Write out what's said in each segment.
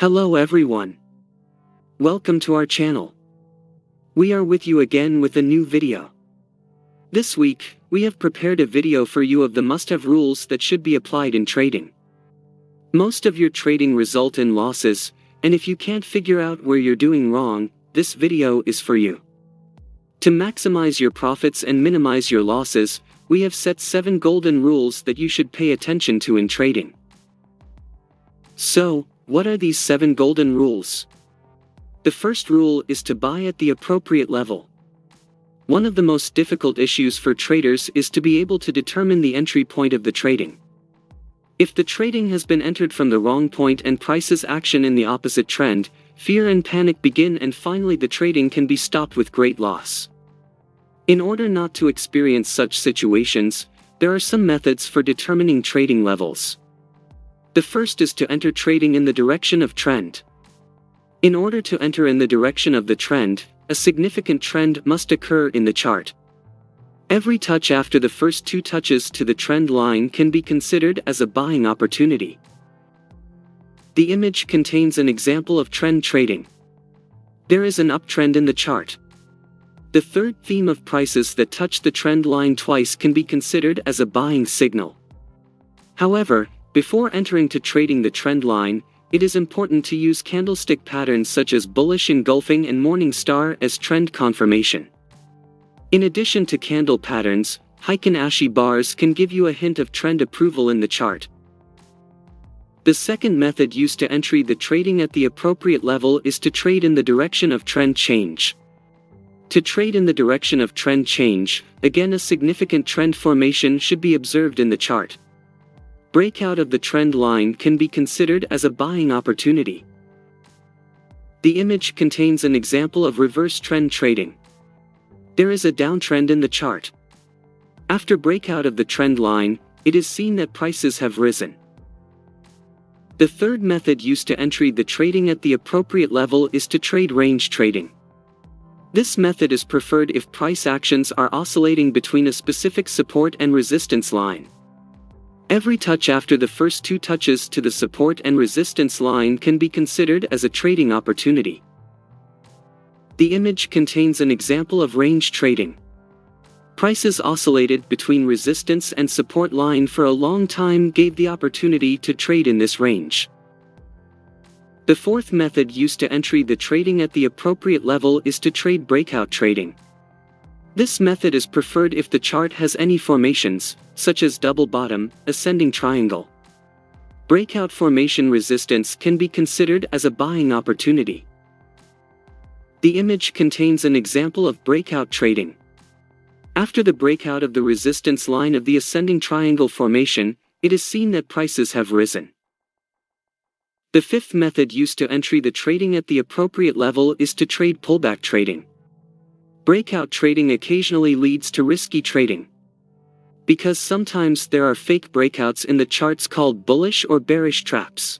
Hello everyone. Welcome to our channel. We are with you again with a new video. This week, we have prepared a video for you of the must-have rules that should be applied in trading. Most of your trading result in losses, and if you can't figure out where you're doing wrong, this video is for you. To maximize your profits and minimize your losses, we have set 7 golden rules that you should pay attention to in trading. So, what are these 7 golden rules? The first rule is to buy at the appropriate level. One of the most difficult issues for traders is to be able to determine the entry point of the trading. If the trading has been entered from the wrong point and prices action in the opposite trend, fear and panic begin and finally the trading can be stopped with great loss. In order not to experience such situations, there are some methods for determining trading levels. The first is to enter trading in the direction of trend. In order to enter in the direction of the trend, a significant trend must occur in the chart. Every touch after the first 2 touches to the trend line can be considered as a buying opportunity. The image contains an example of trend trading. There is an uptrend in the chart. The third theme of prices that touch the trend line twice can be considered as a buying signal. However, before entering to trading the trend line, it is important to use candlestick patterns such as bullish engulfing and morning star as trend confirmation. In addition to candle patterns, Heikin-Ashi bars can give you a hint of trend approval in the chart. The second method used to enter the trading at the appropriate level is to trade in the direction of trend change. To trade in the direction of trend change, again a significant trend formation should be observed in the chart. Breakout of the trend line can be considered as a buying opportunity. The image contains an example of reverse trend trading. There is a downtrend in the chart. After breakout of the trend line, it is seen that prices have risen. The third method used to enter the trading at the appropriate level is to trade range trading. This method is preferred if price actions are oscillating between a specific support and resistance line. Every touch after the first 2 touches to the support and resistance line can be considered as a trading opportunity. The image contains an example of range trading. Prices oscillated between resistance and support line for a long time gave the opportunity to trade in this range. The fourth method used to enter the trading at the appropriate level is to trade breakout trading. This method is preferred if the chart has any formations, such as double bottom, ascending triangle. Breakout formation resistance can be considered as a buying opportunity. The image contains an example of breakout trading. After the breakout of the resistance line of the ascending triangle formation, it is seen that prices have risen. The fifth method used to enter the trading at the appropriate level is to trade pullback trading. Breakout trading occasionally leads to risky trading. Because sometimes there are fake breakouts in the charts called bullish or bearish traps.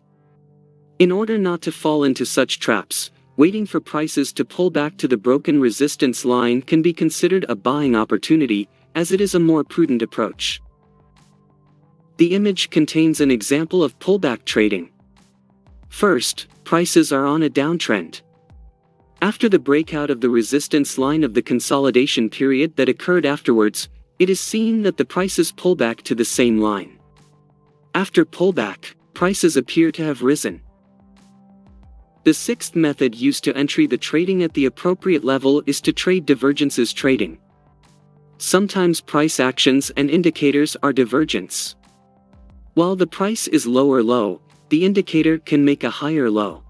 In order not to fall into such traps, waiting for prices to pull back to the broken resistance line can be considered a buying opportunity, as it is a more prudent approach. The image contains an example of pullback trading. First, prices are on a downtrend. After the breakout of the resistance line of the consolidation period that occurred afterwards, it is seen that the prices pull back to the same line. After pullback, prices appear to have risen. The sixth method used to enter the trading at the appropriate level is to trade divergences trading. Sometimes price actions and indicators are divergence. While the price is lower low, the indicator can make a higher low.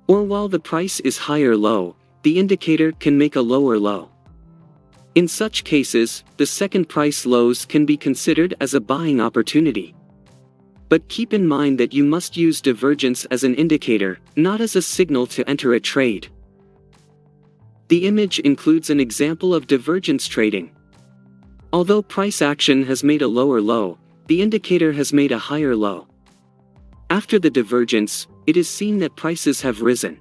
Or while the price is higher low, the indicator can make a lower low. In such cases, the second price lows can be considered as a buying opportunity. But keep in mind that you must use divergence as an indicator, not as a signal to enter a trade. The image includes an example of divergence trading. Although price action has made a lower low, the indicator has made a higher low. After the divergence, it is seen that prices have risen.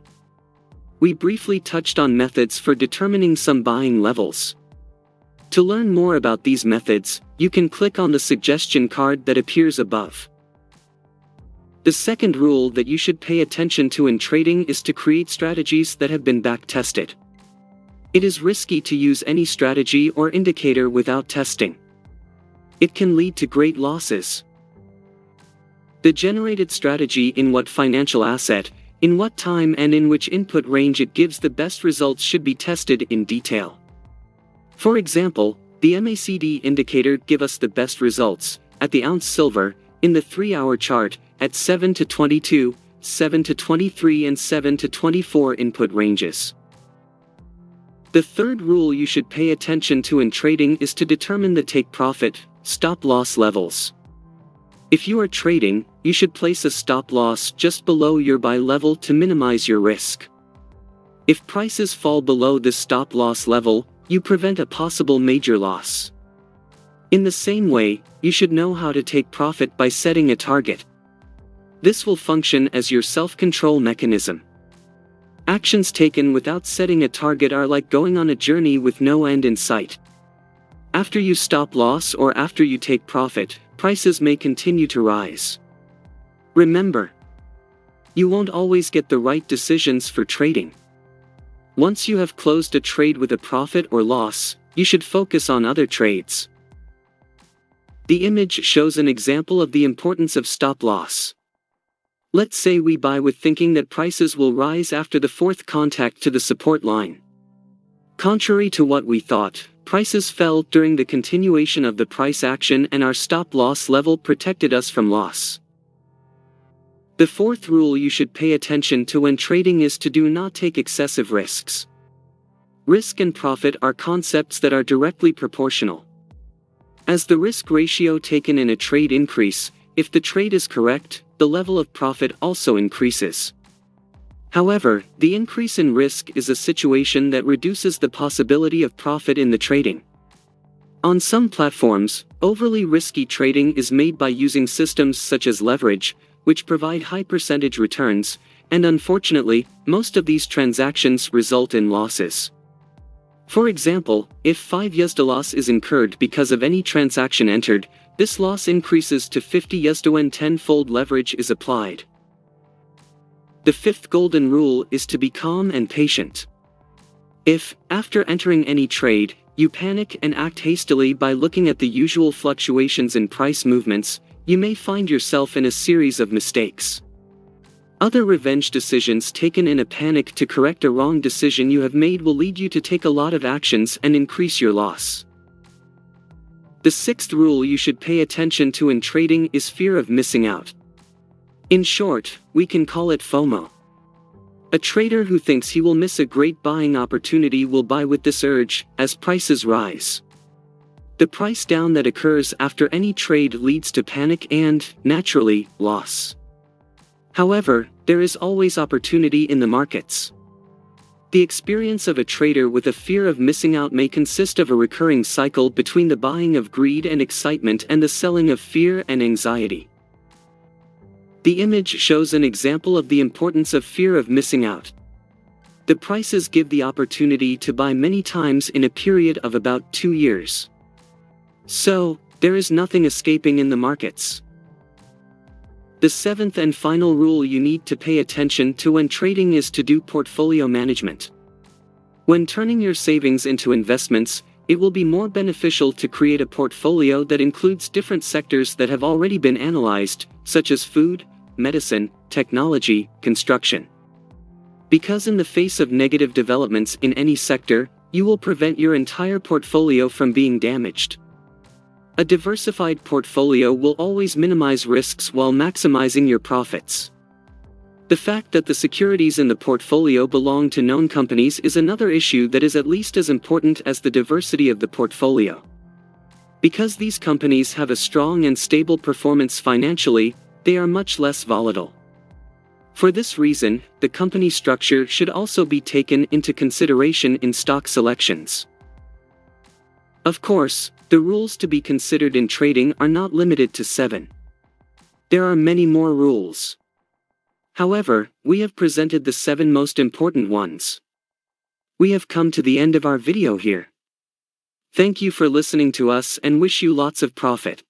We briefly touched on methods for determining some buying levels. To learn more about these methods, you can click on the suggestion card that appears above. The second rule that you should pay attention to in trading is to create strategies that have been back-tested. It is risky to use any strategy or indicator without testing. It can lead to great losses. The generated strategy in what financial asset, in what time and in which input range it gives the best results should be tested in detail. For example, the MACD indicator give us the best results, at the ounce silver, in the 3-hour chart, at 7 to 22, 7 to 23 and 7 to 24 input ranges. The third rule you should pay attention to in trading is to determine the take profit, stop loss levels. If you are trading, you should place a stop loss just below your buy level to minimize your risk. If prices fall below this stop loss level, you prevent a possible major loss. In the same way, you should know how to take profit by setting a target. This will function as your self-control mechanism. Actions taken without setting a target are like going on a journey with no end in sight. After you stop loss or after you take profit, prices may continue to rise. Remember, you won't always get the right decisions for trading. Once you have closed a trade with a profit or loss, you should focus on other trades. The image shows an example of the importance of stop loss. Let's say we buy with thinking that prices will rise after the fourth contact to the support line. Contrary to what we thought, prices fell during the continuation of the price action and our stop loss level protected us from loss. The fourth rule you should pay attention to when trading is to do not take excessive risks. Risk and profit are concepts that are directly proportional. As the risk ratio taken in a trade increase, if the trade is correct, the level of profit also increases. However, the increase in risk is a situation that reduces the possibility of profit in the trading. On some platforms, overly risky trading is made by using systems such as leverage, which provide high percentage returns, and unfortunately, most of these transactions result in losses. For example, if 5 USD loss is incurred because of any transaction entered, this loss increases to 50 USD when 10-fold leverage is applied. The fifth golden rule is to be calm and patient. If, after entering any trade, you panic and act hastily by looking at the usual fluctuations in price movements, you may find yourself in a series of mistakes. Other revenge decisions taken in a panic to correct a wrong decision you have made will lead you to take a lot of actions and increase your loss. The sixth rule you should pay attention to in trading is fear of missing out. In short, we can call it FOMO. A trader who thinks he will miss a great buying opportunity will buy with this urge as prices rise. The price down that occurs after any trade leads to panic and, naturally, loss. However, there is always opportunity in the markets. The experience of a trader with a fear of missing out may consist of a recurring cycle between the buying of greed and excitement and the selling of fear and anxiety. The image shows an example of the importance of fear of missing out. The prices give the opportunity to buy many times in a period of about 2 years. So, there is nothing escaping in the markets. The seventh and final rule you need to pay attention to when trading is to do portfolio management. When turning your savings into investments, it will be more beneficial to create a portfolio that includes different sectors that have already been analyzed, such as food, medicine, technology, construction. Because in the face of negative developments in any sector, you will prevent your entire portfolio from being damaged. A diversified portfolio will always minimize risks while maximizing your profits. The fact that the securities in the portfolio belong to known companies is another issue that is at least as important as the diversity of the portfolio. Because these companies have a strong and stable performance financially, they are much less volatile. For this reason, the company structure should also be taken into consideration in stock selections. Of course, the rules to be considered in trading are not limited to 7. There are many more rules. However, we have presented the 7 most important ones. We have come to the end of our video here. Thank you for listening to us and wish you lots of profit.